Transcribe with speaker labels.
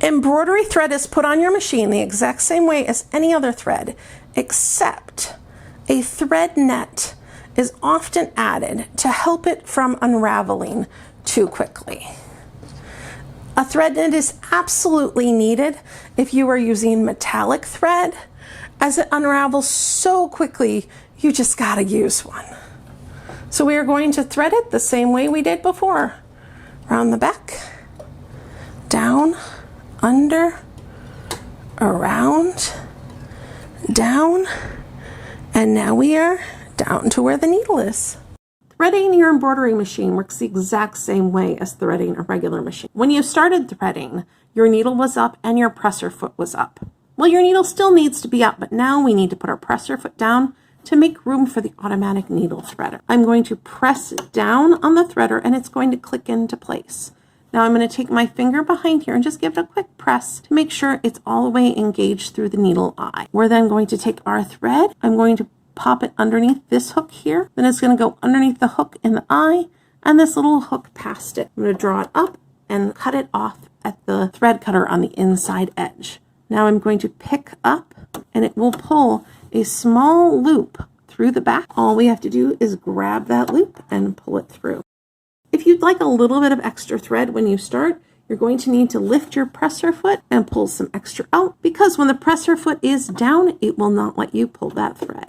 Speaker 1: Embroidery thread is put on your machine the exact same way as any other thread, except a thread net is often added to help it from unraveling too quickly. A thread net is absolutely needed if you are using metallic thread, as it unravels so quickly, you just gotta use one. So we are going to thread it the same way we did before. Around the back, down, under, around, down, and now we are down to where the needle is. Threading your embroidery machine works the exact same way as threading a regular machine. When you started threading, your needle was up and your presser foot was up. Well, your needle still needs to be up, but now we need to put our presser foot down to make room for the automatic needle threader. I'm going to press down on the threader and it's going to click into place. Now I'm going to take my finger behind here and just give it a quick press to make sure it's all the way engaged through the needle eye. We're then going to take our thread. I'm going to pop it underneath this hook here. Then it's going to go underneath the hook in the eye and this little hook past it. I'm going to draw it up and cut it off at the thread cutter on the inside edge. Now I'm going to pick up and it will pull a small loop through the back. All we have to do is grab that loop and pull it through. If you'd like a little bit of extra thread when you start, you're going to need to lift your presser foot and pull some extra out, because when the presser foot is down, it will not let you pull that thread.